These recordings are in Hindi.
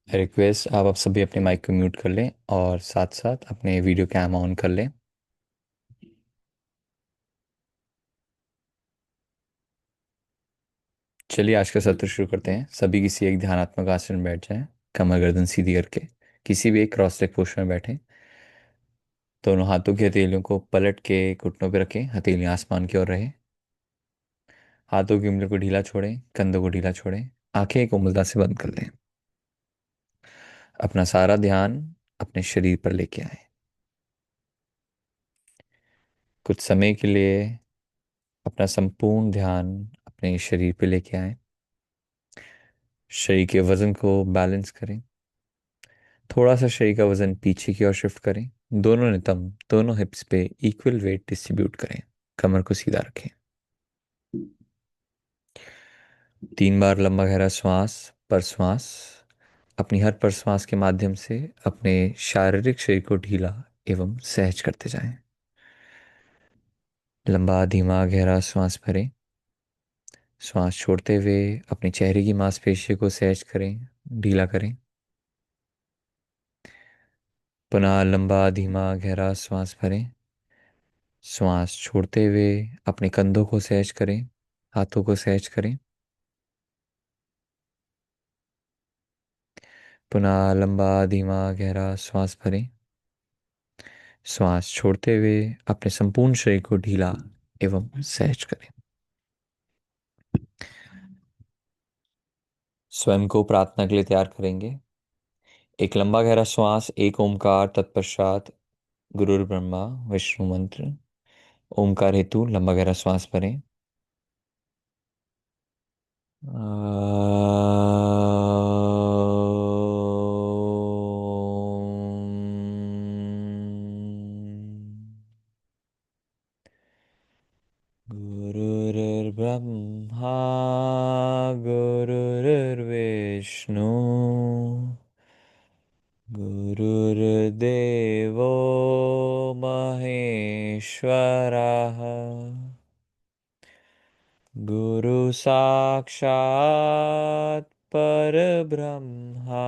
रिक्वेस्ट आप सभी अपने माइक को म्यूट कर लें और साथ साथ अपने वीडियो कैम ऑन कर लें। चलिए आज का सत्र शुरू करते हैं। सभी किसी एक ध्यानात्मक आसन में बैठ जाएं। कमर गर्दन सीधी करके किसी भी एक क्रॉस लेग पोस्टर में बैठें। दोनों हाथों की हथेलियों को पलट के घुटनों पर रखें। हथेलियां आसमान की ओर रहे। हाथों की उंगलियों को ढीला छोड़ें, कंधों को ढीला छोड़ें। आंखें एक उंगलियों से बंद कर लें। अपना सारा ध्यान अपने शरीर पर लेके आए। कुछ समय के लिए अपना संपूर्ण ध्यान अपने शरीर पे लेके आए। शरीर के वजन को बैलेंस करें। थोड़ा सा शरीर का वजन पीछे की ओर शिफ्ट करें। दोनों नितंब दोनों हिप्स पे इक्वल वेट डिस्ट्रीब्यूट करें। कमर को सीधा रखें। 3 बार लंबा गहरा श्वास प्रश्वास। अपनी हर प्रश्वास के माध्यम से अपने शारीरिक शरीर को ढीला एवं सहज करते जाएं। लंबा धीमा गहरा श्वास भरें। श्वास छोड़ते हुए अपने चेहरे की मांसपेशियों को सहज करें, ढीला करें। पुनः लंबा धीमा गहरा श्वास भरें। श्वास छोड़ते हुए अपने कंधों को सहज करें, हाथों को सहज करें। पुनः लंबा धीमा गहरा श्वास भरें। श्वास छोड़ते हुए अपने संपूर्ण शरीर को ढीला एवं सहज करें। स्वयं को प्रार्थना के लिए तैयार करेंगे। एक लंबा गहरा श्वास, एक ओमकार, तत्पश्चात गुरुर् ब्रह्मा विष्णु मंत्र। ओमकार हेतु लंबा गहरा श्वास भरें। गुरुर्ब्रह्मा गुरुर्विष्णु गुरुर्देवो महेश्वरः। गुरु साक्षात् परब्रह्मा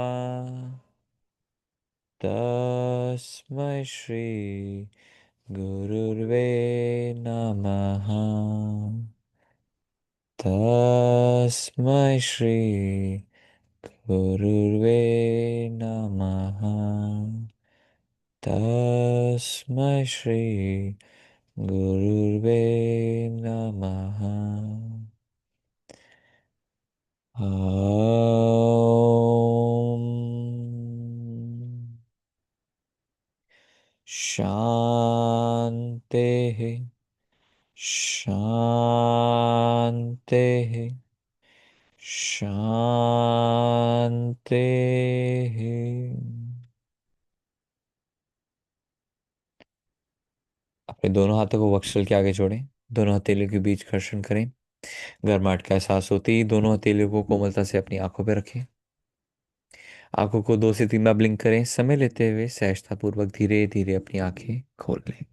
तस्मै श्री गुरुर्वे नमः। तस्मै श्री गुरुर्वे नमः। तस्मै श्री गुरुर्वे नमः। ॐ शान्तिः शान्तिः शान्तिः। अपने दोनों हाथों को वक्षल के आगे जोड़ें। दोनों हथेलियों के बीच घर्षण करें। गर्माहट का एहसास होते ही दोनों हथेलियों को कोमलता से अपनी आंखों पर रखें। आंखों को 2 से 3 बार ब्लिंक करें। समय लेते हुए सहजता पूर्वक धीरे धीरे अपनी आंखें खोल लें।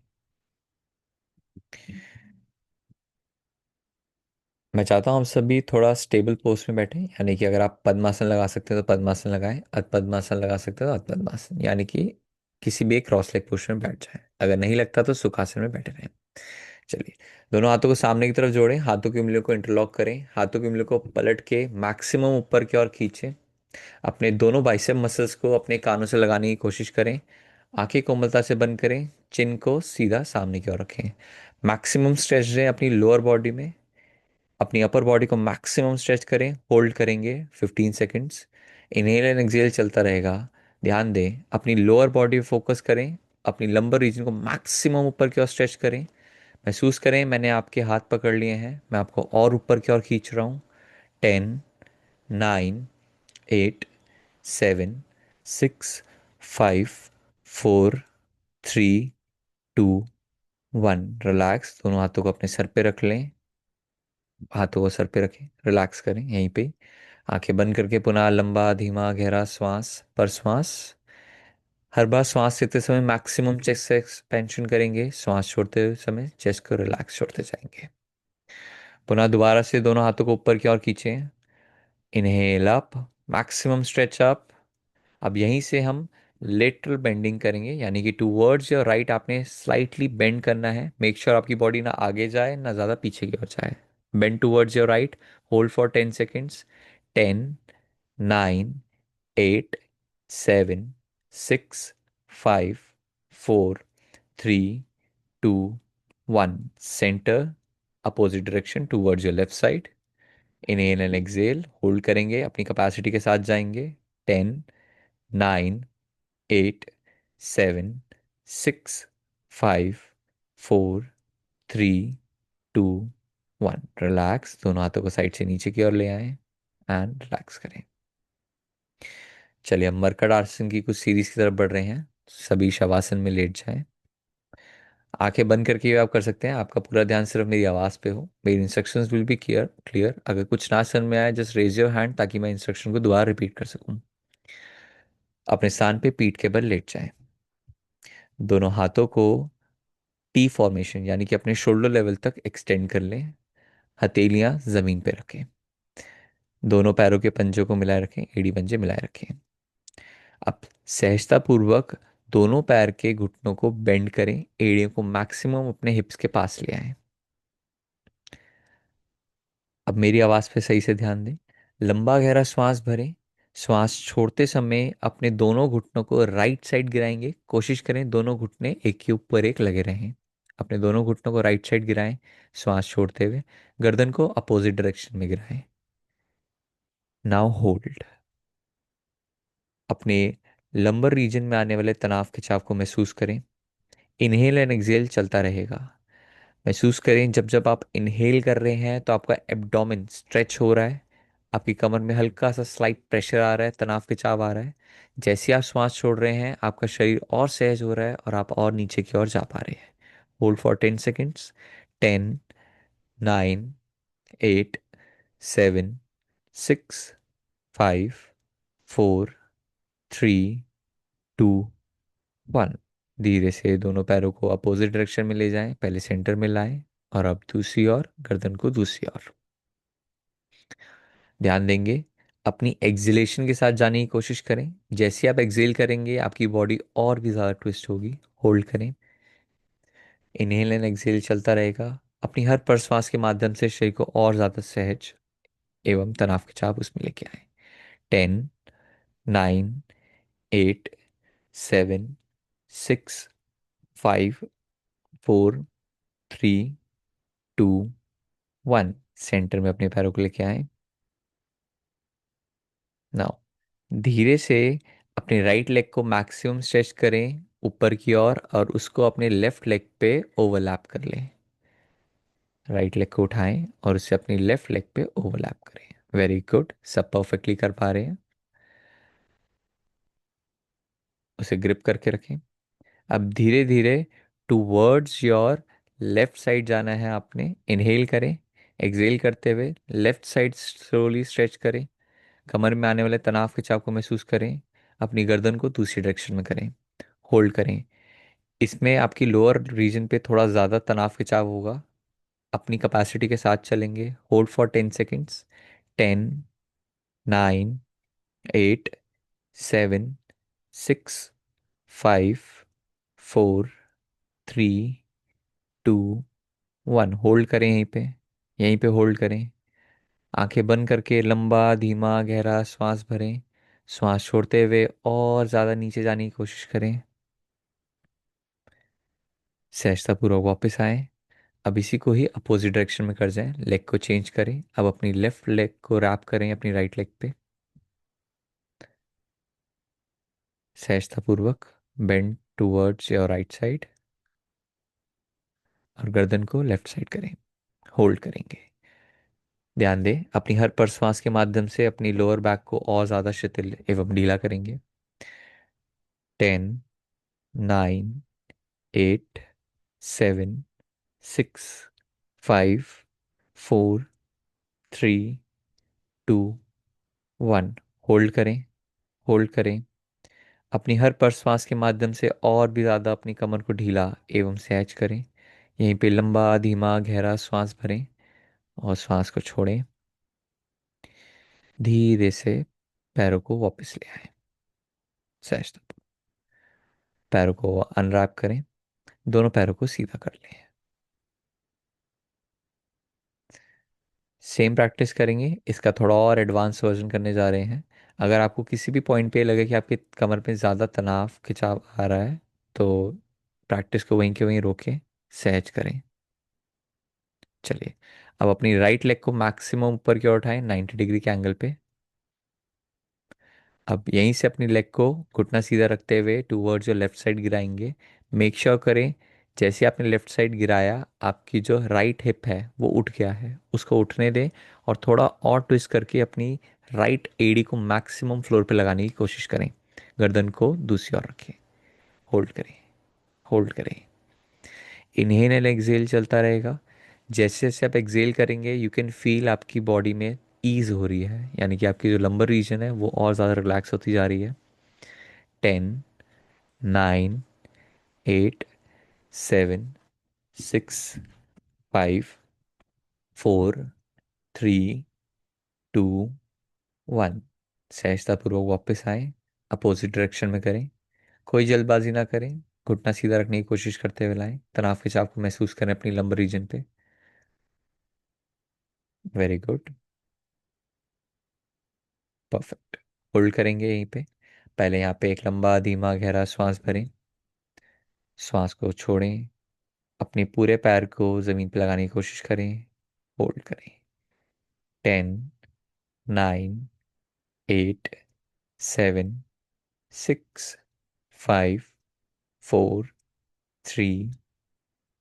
मैं चाहता हूँ हम सभी थोड़ा स्टेबल पोज में बैठें, यानी कि अगर आप पद्मासन लगा सकते हो तो पद्मासन लगाएं, अध पद्मासन लगा सकते हो तो अध पद्मासन, यानी कि किसी भी एक क्रॉस लेग पोस्टर में बैठ जाएं। अगर नहीं लगता तो सुखासन में बैठे रहें। चलिए, दोनों हाथों को सामने की तरफ जोड़ें। हाथों की उंगलियों को इंटरलॉक करें। हाथों की उंगलियों को पलट के मैक्सिमम ऊपर की ओर खींचें। अपने दोनों बाइसेप मसल्स को अपने कानों से लगाने की कोशिश करें। आंखें कोमलता से बंद करें। चिन को सीधा सामने की ओर रखें। मैक्सिमम स्ट्रेच दें अपनी लोअर बॉडी में। अपनी अपर बॉडी को मैक्सिमम स्ट्रेच करें। होल्ड करेंगे 15 सेकेंड्स। इनहेल एंड एक्सहेल चलता रहेगा। ध्यान दें, अपनी लोअर बॉडी पे फोकस करें। अपनी लंबर रीजन को मैक्सिमम ऊपर की ओर स्ट्रेच करें। महसूस करें मैंने आपके हाथ पकड़ लिए हैं, मैं आपको और ऊपर की ओर खींच रहा हूँ। 10, 9, 8, 7, 6, 5, 4, 3, 2, 1। रिलैक्स। दोनों हाथों को अपने सर पे रख लें। हाथों को सर पे रखें, रिलैक्स करें यहीं पे। आंखें बंद करके पुनः लंबा धीमा गहरा श्वास प्रश्वास। हर बार श्वास लेते समय मैक्सिमम चेस्ट से एक्सपेंशन करेंगे। श्वास छोड़ते हुए समय चेस्ट को रिलैक्स छोड़ते जाएंगे। पुनः दोबारा से दोनों हाथों को ऊपर की ओर खींचें। Inhale up, maximum stretch up. अब यहीं से हम लेटरल बेंडिंग करेंगे, यानी कि टूवर्ड्स योर राइट आपने स्लाइटली बेंड करना है। मेक श्योर आपकी बॉडी ना आगे जाए ना ज़्यादा पीछे की ओर जाए। Bend towards your right. Hold for 10 seconds. 10, 9, 8, 7, 6, 5, 4, 3, 2, 1। Centre, opposite direction towards your left side. Inhale and exhale, hold करेंगे, अपनी कैपेसिटी के साथ जाएंगे। 10, 9, 8, 7, 6, 5, 4, 3, 2, 1। रिलैक्स, दोनों हाथों को साइड से नीचे की ओर ले आए एंड रिलैक्स करें। चलिए, हम मरकट आसन की कुछ सीरीज की तरफ बढ़ रहे हैं। सभी शवासन में लेट जाएं। आंखें बंद करके भी आप कर सकते हैं, आपका पूरा ध्यान सिर्फ मेरी आवाज़ पे हो। मेरी instructions will be clear clear. अगर कुछ ना समझ में आए जस्ट रेज योर हैंड, ताकि मैं इंस्ट्रक्शन को दोबारा रिपीट कर सकूं। अपने स्थान पे पीठ के बल लेट जाएं। दोनों हाथों को टी फॉर्मेशन यानी कि अपने शोल्डर लेवल तक एक्सटेंड कर लें। हथेलियां जमीन पे रखें। दोनों पैरों के पंजों को मिलाए रखें, एड़ी पंजे मिलाए रखें। अब सहजता पूर्वक दोनों पैर के घुटनों को बेंड करें, एड़ियों को मैक्सिमम अपने हिप्स के पास ले आएं। अब मेरी आवाज पे सही से ध्यान दें। लंबा गहरा श्वास भरें। श्वास छोड़ते समय अपने दोनों घुटनों को राइट साइड गिराएंगे। कोशिश करें दोनों घुटने एक के ऊपर एक लगे रहें। अपने दोनों घुटनों को राइट साइड गिराएं श्वास छोड़ते हुए। गर्दन को अपोजिट डायरेक्शन में गिराएं। Now hold. अपने लंबर रीजन में आने वाले तनाव खिंचाव को महसूस करें। इनहेल एंड एक्सहेल चलता रहेगा। महसूस करें जब जब आप इनहेल कर रहे हैं तो आपका एब्डोमेन स्ट्रेच हो रहा है। आपकी कमर में हल्का सा स्लाइट प्रेशर आ रहा है, तनाव खिंचाव आ रहा है। जैसे ही आप श्वास छोड़ रहे हैं आपका शरीर और सहज हो रहा है और आप और नीचे की ओर जा पा रहे हैं। Hold for 10 seconds. 10, 9, 8, 7, 6, 5, 4, 3, 2, 1। धीरे से दोनों पैरों को अपोजिट डायरेक्शन में ले जाएं, पहले सेंटर में लाएं और अब दूसरी ओर, गर्दन को दूसरी ओर। ध्यान देंगे, अपनी एक्सलेशन के साथ जाने की कोशिश करें। जैसे आप एक्सहेल करेंगे आपकी बॉडी और भी ज़्यादा ट्विस्ट होगी। होल्ड करें। इनहेल एंड एक्सहेल चलता रहेगा। अपनी हर प्रश्वास के माध्यम से शरीर को और ज़्यादा सहज एवं तनाव खिंचाव उसमें लेके आए। 10, 9, 8, 7, 6, 5, 4, 3, 2, 1। सेंटर में अपने पैरों को लेके आए। नाउ धीरे से अपने राइट लेग को मैक्सिमम स्ट्रेच करें ऊपर की ओर और उसको अपने लेफ्ट लेग पे ओवरलैप कर लें। राइट लेग को उठाएं और उसे अपनी लेफ्ट लेग पे ओवरलैप करें। वेरी गुड, सब परफेक्टली कर पा रहे हैं। उसे ग्रिप करके रखें। अब धीरे धीरे टूवर्ड्स योर लेफ्ट साइड जाना है आपने। इनहेल करें। एक्सहेल करते हुए लेफ्ट साइड स्लोली स्ट्रेच करें। कमर में आने वाले तनाव खिंचाव को महसूस करें। अपनी गर्दन को दूसरी डायरेक्शन में करें। होल्ड करें। इसमें आपकी लोअर रीजन पे थोड़ा ज़्यादा तनाव खिंचाव होगा। अपनी कैपेसिटी के साथ चलेंगे। Hold for 10 seconds. 10, 9, 8, 7, 6, 5, 4, 3, 2, 1। होल्ड करें यहीं पे। यहीं पे होल्ड करें। आंखें बंद करके लंबा धीमा गहरा श्वास भरें। श्वास छोड़ते हुए और ज़्यादा नीचे जाने की कोशिश करें। सहजतापूर्वक वापस आए। अब इसी को ही अपोजिट डायरेक्शन में कर जाएं। लेग को चेंज करें। अब अपनी लेफ्ट लेग को रैप करें अपनी राइट लेग पे। सहजतापूर्वक bend towards your right side और गर्दन को लेफ्ट साइड करें। होल्ड करेंगे। ध्यान दें, अपनी हर प्रश्वास के माध्यम से अपनी लोअर बैक को और ज़्यादा शिथिल एवं ढीला करेंगे। 10, 9, 8, 7, 6, 5, 4, 3, 2, 1। होल्ड करें। होल्ड करें। अपनी हर प्रश्वास के माध्यम से और भी ज़्यादा अपनी कमर को ढीला एवं सहज करें। यहीं पे लंबा धीमा गहरा श्वास भरें और श्वास को छोड़ें धीरे से। पैरों को वापस ले आए, सहजता। पैरों को अनरैप करें, दोनों पैरों को सीधा कर लें। सेम प्रैक्टिस करेंगे, इसका थोड़ा और एडवांस वर्जन करने जा रहे हैं। अगर आपको किसी भी पॉइंट पे लगे कि आपके कमर पे ज़्यादा तनाव खिंचाव आ रहा है, तो प्रैक्टिस को वहीं के वहीं रोकें, सहज करें। चलिए, अब अपनी राइट लेग को मैक्सिमम ऊपर की ओर उठाएं 90 डिग्री के एंगल पे। अब यहीं से अपनी लेग को घुटना सीधा रखते हुए टूवर्ड्स योर लेफ्ट साइड गिराएंगे। मेक श्योर करें, जैसे आपने लेफ्ट साइड गिराया, आपकी जो राइट हिप है वो उठ गया है, उसको उठने दें। और थोड़ा और ट्विस्ट करके अपनी राइट एडी को मैक्सिमम फ्लोर पे लगाने की कोशिश करें। गर्दन को दूसरी ओर रखें, होल्ड करें, होल्ड करें। इनहेल एंड एक्सहेल चलता रहेगा। जैसे जैसे आप एक्सहेल करेंगे, यू कैन फील आपकी बॉडी में ईज हो रही है, यानी कि आपकी जो लंबर रीजन है वो और ज़्यादा रिलैक्स होती जा रही है। 10, 9, 8, 7, 6, 5, 4, 3, 2, 1। सहजतापूर्वक वापस आए, अपोजिट डायरेक्शन में करें। कोई जल्दबाजी ना करें, घुटना सीधा रखने की कोशिश करते हुए लाएं। तनाव खिंचाव को महसूस करें अपनी लंबर रीजन पे। Very good, perfect. होल्ड करेंगे यहीं पे। पहले यहाँ पे एक लंबा धीमा गहरा श्वास भरें, श्वास को छोड़ें, अपने पूरे पैर को जमीन पर लगाने की कोशिश करें, होल्ड करें। 10, 9, 8, 7, 6, 5, 4, 3,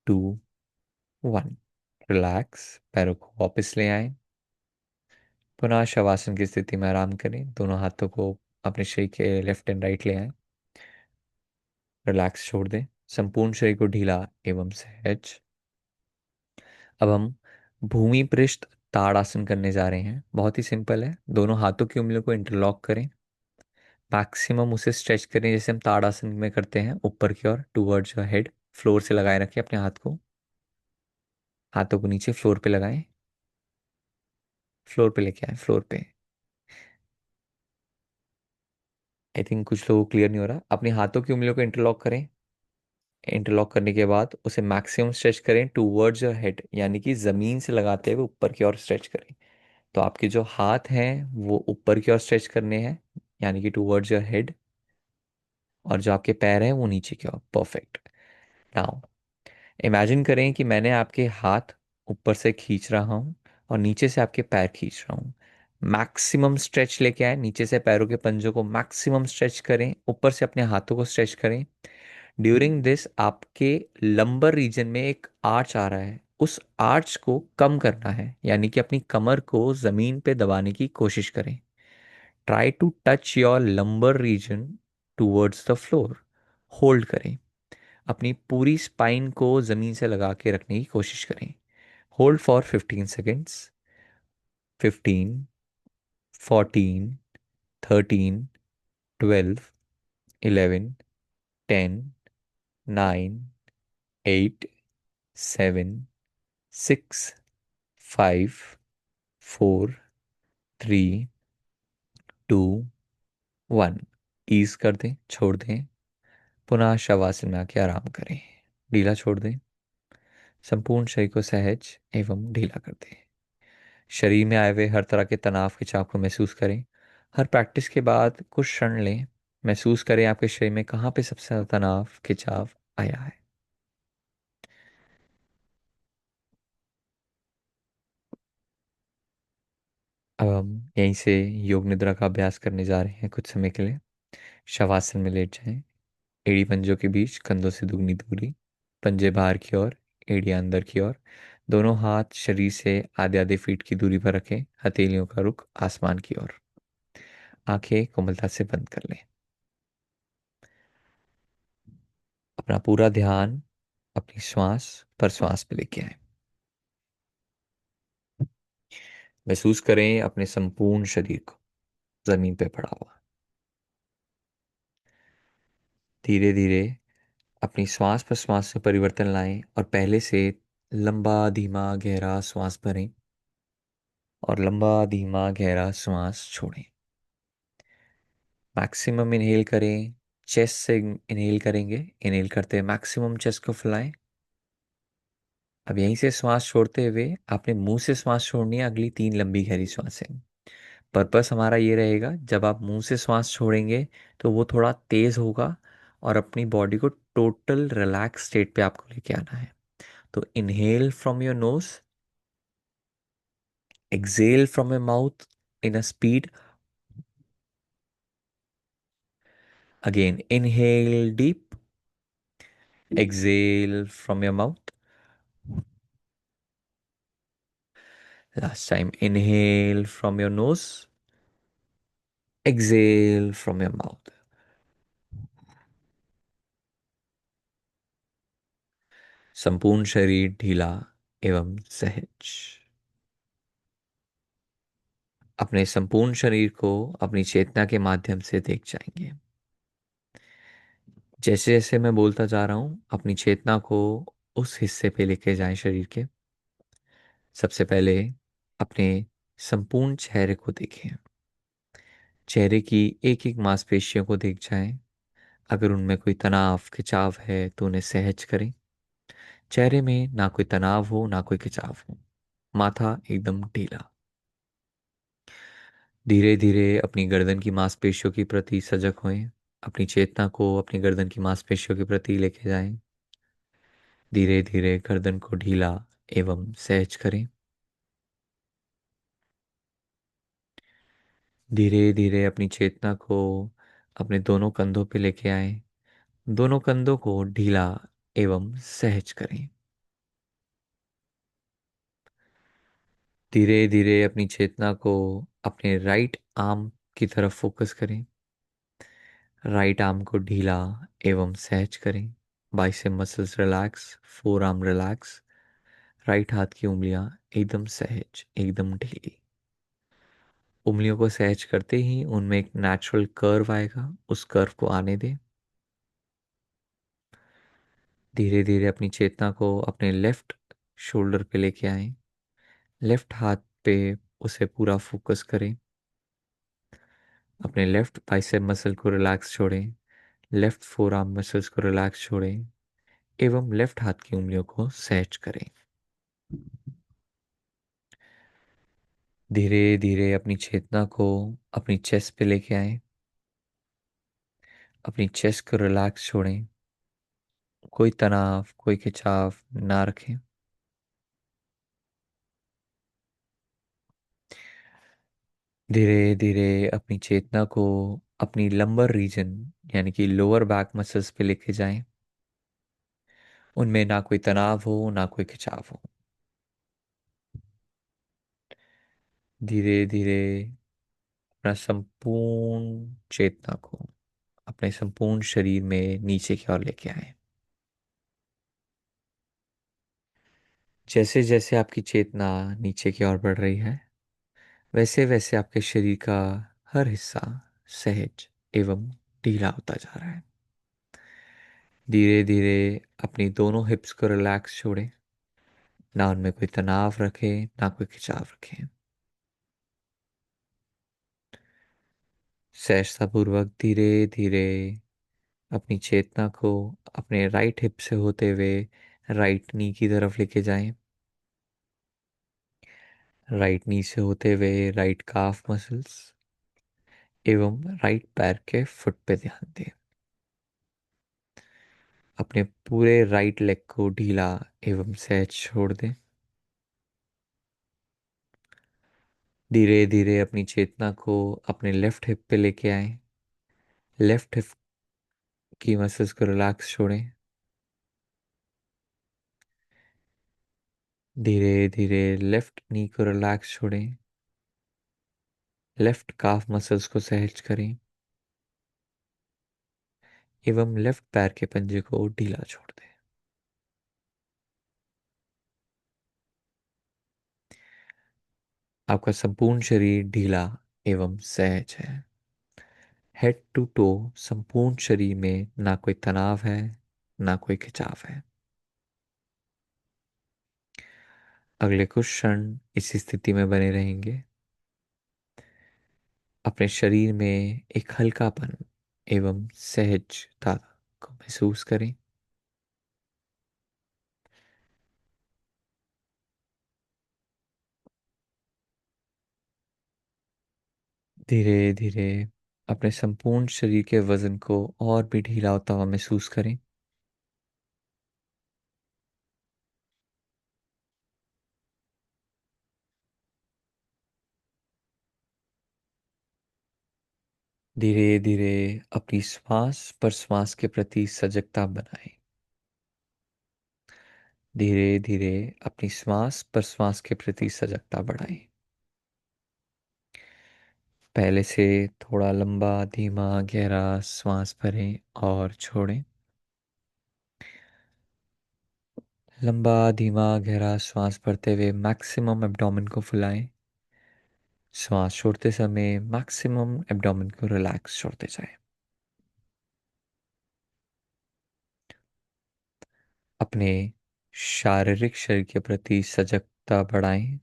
2, 1। रिलैक्स, पैरों को वापस ले आए। पुनः शवासन की स्थिति में आराम करें, दोनों हाथों को अपने शरीर के लेफ्ट एंड राइट ले आए। रिलैक्स छोड़ दें, संपूर्ण शरीर को ढीला एवं सहज। अब हम भूमि पृष्ठ ताड़ासन करने जा रहे हैं। बहुत ही सिंपल है, दोनों हाथों की उंगलियों को इंटरलॉक करें, मैक्सिमम उसे स्ट्रेच करें जैसे हम ताड़ासन में करते हैं, ऊपर की ओर टूवर्ड्स योर हेड। फ्लोर से लगाए रखें अपने हाथ को, हाथों को नीचे फ्लोर पे लगाएं, फ्लोर पे लेके आए, फ्लोर पे। आई थिंक कुछ लोगों को क्लियर नहीं हो रहा। अपने हाथों की उंगलियों को इंटरलॉक करें, इंटरलॉक करने के बाद उसे मैक्सिमम स्ट्रेच करें टूवर्ड्स योर हेड, यानी कि जमीन से लगाते हुए ऊपर की ओर स्ट्रेच करें। तो आपके जो हाथ हैं वो ऊपर की ओर स्ट्रेच करने हैं, यानी कि टूवर्ड्स योर हेड। और जो आपके पैर हैं वो नीचे की ओर, परफेक्ट। नाउ इमेजिन करें कि मैंने आपके हाथ ऊपर से खींच रहा हूँ और नीचे से आपके पैर खींच रहा हूँ। मैक्सिमम स्ट्रेच लेके आए, नीचे से पैरों के पंजों को मैक्सिमम स्ट्रेच करें, ऊपर से अपने हाथों को स्ट्रेच करें। ड्यूरिंग दिस आपके लंबर रीजन में एक आर्च आ रहा है, उस आर्च को कम करना है, यानी कि अपनी कमर को जमीन पे दबाने की कोशिश करें। Try to touch your lumbar region towards the floor, hold करें। अपनी पूरी स्पाइन को जमीन से लगा के रखने की कोशिश करें। Hold for 15 seconds. 15, 14, 13, 12, 11, 10, 9, 8, 7, 6, 5, 4, 3, 2, 1। ईज कर दें, छोड़ दें। पुनः शवासन में आके आराम करें, ढीला छोड़ दें। संपूर्ण शरीर को सहज एवं ढीला कर दें। शरीर में आए हुए हर तरह के तनाव खिंचाव को महसूस करें। हर प्रैक्टिस के बाद कुछ क्षण लें, महसूस करें आपके शरीर में कहाँ पे सबसे ज्यादा तनाव खिंचाव आया है। अब हम यहीं से योग निद्रा का अभ्यास करने जा रहे हैं कुछ समय के लिए। शवासन में लेट जाएं, एड़ी पंजों के बीच, कंधों से दुगनी दूरी, पंजे बाहर की ओर, एड़ियां अंदर की ओर। दोनों हाथ शरीर से आधे आधे फीट की दूरी पर रखें, हथेलियों का रुख आसमान की ओर। आंखें कोमलता से बंद कर लें। अपना पूरा ध्यान अपनी श्वास पर श्वास पे लेके आए। महसूस करें अपने संपूर्ण शरीर को जमीन पे पड़ा हुआ। धीरे धीरे अपनी श्वास पर श्वास में परिवर्तन लाएं और पहले से लंबा धीमा गहरा श्वास भरें और लंबा धीमा गहरा श्वास छोड़ें। मैक्सिमम इनहेल करें, चेस्ट से इनहेल करेंगे। इनहेल करते हुए मैक्सिमम चेस्ट को फुलाएं। अब यहीं से श्वास छोड़ते हुए आपने मुंह से श्वास छोड़नी है, अगली 3 लंबी गहरी सांसें। पर्पस हमारा ये रहेगा, जब आप मुंह से श्वास छोड़ेंगे तो वो थोड़ा तेज होगा और अपनी बॉडी को टोटल रिलैक्स स्टेट पे आपको लेके आना है। तो inhale from your nose, exhale from your mouth in a speed. Again, inhale deep, exhale from your mouth. Last time, inhale from your nose, exhale from your mouth. संपूर्ण शरीर ढीला एवं सहज। अपने संपूर्ण शरीर को अपनी चेतना के माध्यम से देख जाएंगे। जैसे जैसे मैं बोलता जा रहा हूं, अपनी चेतना को उस हिस्से पे लेके जाएं शरीर के। सबसे पहले अपने संपूर्ण चेहरे को देखें। चेहरे की एक एक मांसपेशियों को देख जाएं। अगर उनमें कोई तनाव खिंचाव है तो उन्हें सहज करें। चेहरे में ना कोई तनाव हो ना कोई खिंचाव हो, माथा एकदम ढीला। धीरे धीरे अपनी गर्दन की मांसपेशियों के प्रति सजग होएं। अपनी चेतना को अपनी गर्दन की मांसपेशियों के प्रति लेके जाएं। धीरे धीरे गर्दन को ढीला एवं सहज करें। धीरे धीरे अपनी चेतना को अपने दोनों कंधों पे लेके आएं। दोनों कंधों को ढीला एवं सहज करें। धीरे धीरे अपनी चेतना को अपने राइट आर्म की तरफ फोकस करें। राइट आर्म को ढीला एवं सहज करें। Bicep muscles relax, four arm relax. Right हाथ की उंगलियां एकदम सहज, एकदम ढीली। उंगलियों को सहज करते ही उनमें एक नेचुरल कर्व आएगा, उस कर्व को आने दें। धीरे धीरे अपनी चेतना को अपने लेफ्ट शोल्डर पे लेके आएं। लेफ्ट हाथ पे उसे पूरा फोकस करें। अपने लेफ्ट बाइसेप मसल को रिलैक्स छोड़ें। लेफ्ट फोर आर्म मसल्स को रिलैक्स छोड़ें एवं लेफ्ट हाथ की उंगलियों को सहज करें। धीरे धीरे अपनी चेतना को अपनी चेस्ट पे लेके आएं। अपनी चेस्ट को रिलैक्स छोड़ें। कोई तनाव कोई खिंचाव ना रखें। धीरे धीरे अपनी चेतना को अपनी लंबर रीजन यानी कि लोअर बैक मसल्स पे लेके जाएं। उनमें ना कोई तनाव हो ना कोई खिंचाव हो। धीरे धीरे अपना संपूर्ण चेतना को अपने संपूर्ण शरीर में नीचे की ओर लेके आए। जैसे जैसे आपकी चेतना नीचे की ओर बढ़ रही है, वैसे वैसे आपके शरीर का हर हिस्सा सहज एवं ढीला होता जा रहा है। धीरे धीरे अपनी दोनों हिप्स को रिलैक्स छोड़ें। ना उनमें कोई तनाव रखें ना कोई खिंचाव रखें। सहजतापूर्वक धीरे धीरे अपनी चेतना को अपने राइट हिप से होते हुए राइट नी की तरफ लेके जाएं। राइट नी से होते हुए राइट काफ मसल्स एवं राइट पैर के फुट पे ध्यान दें। अपने पूरे राइट लेग को ढीला एवं सहज छोड़ दें। धीरे धीरे अपनी चेतना को अपने लेफ्ट हिप पे लेके आएं। लेफ्ट हिप की मसल्स को रिलैक्स छोड़ें। धीरे धीरे लेफ्ट नी को रिलैक्स छोड़ें। लेफ्ट काफ मसल्स को सहज करें एवं लेफ्ट पैर के पंजे को ढीला छोड़ दें। आपका संपूर्ण शरीर ढीला एवं सहज है। हेड टू टो संपूर्ण शरीर में ना कोई तनाव है ना कोई खिंचाव है। अगले कुछ क्षण इसी स्थिति में बने रहेंगे। अपने शरीर में एक हल्कापन एवं सहजता को महसूस करें। धीरे धीरे अपने संपूर्ण शरीर के वजन को और भी ढीला होता हुआ महसूस करें। धीरे धीरे अपनी श्वास प्रश्वास के प्रति सजगता बनाएं। धीरे धीरे अपनी श्वास प्रश्वास के प्रति सजगता बढ़ाएं। पहले से थोड़ा लंबा धीमा गहरा श्वास भरें और छोड़ें। लंबा धीमा गहरा श्वास भरते हुए मैक्सिमम एब्डोमेन को फुलाएं। श्वास छोड़ते समय मैक्सिमम एब्डोमेन को रिलैक्स छोड़ते जाएं। अपने शारीरिक शरीर के प्रति सजगता बढ़ाएं।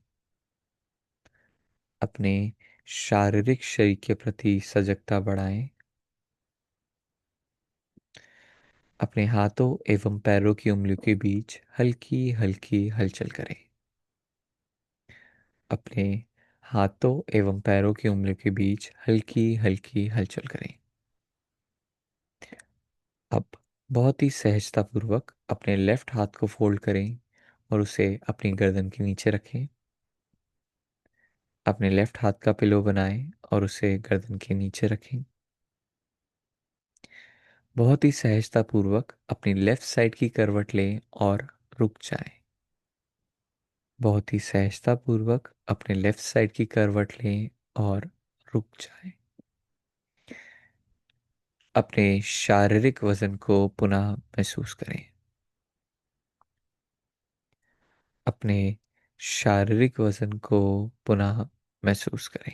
अपने शारीरिक शरीर के प्रति सजगता बढ़ाएं। अपने हाथों एवं पैरों की उंगलियों के बीच हल्की हल्की हलचल करें। अपने हाथों एवं पैरों की उंगलियों के बीच हल्की हल्की हलचल करें। अब बहुत ही सहजता पूर्वक अपने लेफ्ट हाथ को फोल्ड करें और उसे अपनी गर्दन के नीचे रखें। अपने लेफ्ट हाथ का पिलो बनाएं और उसे गर्दन के नीचे रखें। बहुत ही सहजता पूर्वक अपनी लेफ्ट साइड की करवट लें और रुक जाएं। बहुत ही सहजता पूर्वक अपने लेफ्ट साइड की करवट लें और रुक जाएं। अपने शारीरिक वजन को पुनः महसूस करें। अपने शारीरिक वजन को पुनः महसूस करें।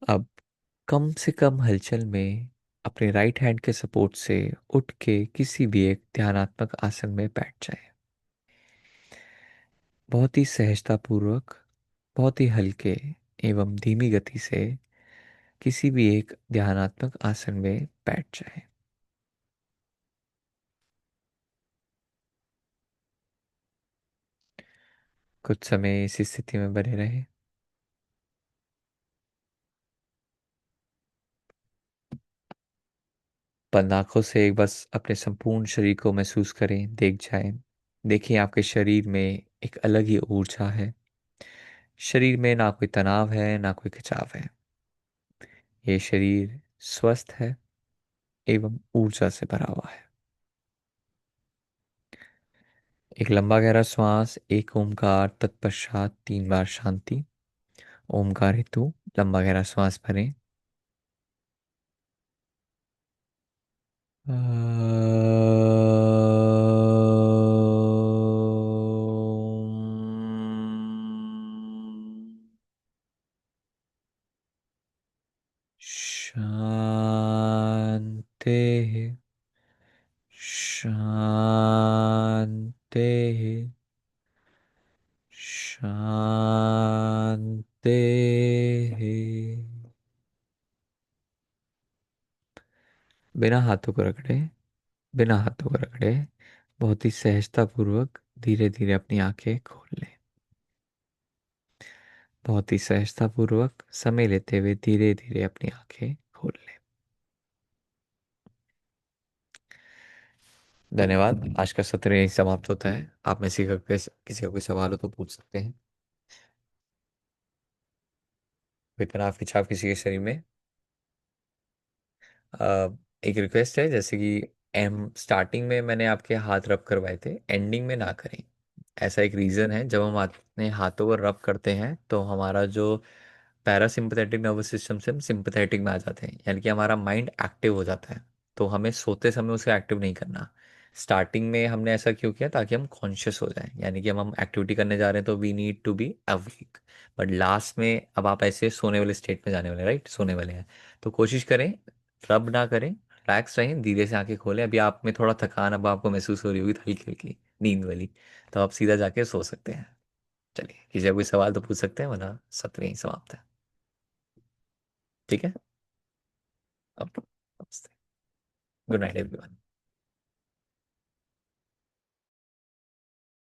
अब कम से कम हलचल में अपने राइट हैंड के सपोर्ट से उठ के किसी भी एक ध्यानात्मक आसन में बैठ जाएं। बहुत ही सहजता पूर्वक बहुत ही हल्के एवं धीमी गति से किसी भी एक ध्यानात्मक आसन में बैठ जाएं। कुछ समय इसी स्थिति में बने रहें। बंद आंखों से एक बस अपने संपूर्ण शरीर को महसूस करें, देख जाएं। देखिए आपके शरीर में एक अलग ही ऊर्जा है। शरीर में ना कोई तनाव है ना कोई खिंचाव है। ये शरीर स्वस्थ है एवं ऊर्जा से भरा हुआ है। एक लंबा गहरा श्वास, एक ओमकार, तत्पश्चात 3 बार शांति। ओमकार हेतु लंबा गहरा श्वास भरें। शांति शांति शांति। बिना हाथों को रगड़े, बिना हाथों को रगड़े बहुत ही सहजता पूर्वक धीरे धीरे अपनी आंखें खोल लें। बहुत ही सहजता पूर्वक समय लेते हुए धीरे धीरे अपनी आंखें खोल लें। धन्यवाद। आज का सत्र यहीं समाप्त होता है। आप में से किसी का कोई सवाल हो तो पूछ सकते हैं। कोई तनाव खिंचाव किसी के शरीर में। एक रिक्वेस्ट है, जैसे कि एम स्टार्टिंग में मैंने आपके हाथ रब करवाए थे, एंडिंग में ना करें। ऐसा एक रीज़न है, जब हम अपने हाथों पर रब करते हैं तो हमारा जो पैरासिम्पथेटिक नर्वस सिस्टम से हम सिंपथेटिक में आ जाते हैं, यानी कि हमारा माइंड एक्टिव हो जाता है। तो हमें सोते समय उसे एक्टिव नहीं करना। स्टार्टिंग में हमने ऐसा क्यों किया, ताकि हम कॉन्शियस हो जाएं, यानी कि हम एक्टिविटी करने जा रहे हैं तो we need to be awake. But last में अब आप ऐसे सोने वाले स्टेट में जाने वाले, राइट, सोने वाले हैं। तो कोशिश करें रब ना करें, रिलैक्स रहें, धीरे से आंखें खोलें। अभी आप में थोड़ा थकान अब आपको महसूस हो रही होगी, हल्की हल्की नींद वाली। तो आप सीधा जाके सो सकते हैं। चलिए, किसी का कोई सवाल तो पूछ सकते हैं, वरना सत्र यहीं समाप्त है। ठीक है। अब गुड नाइट एवरीवन।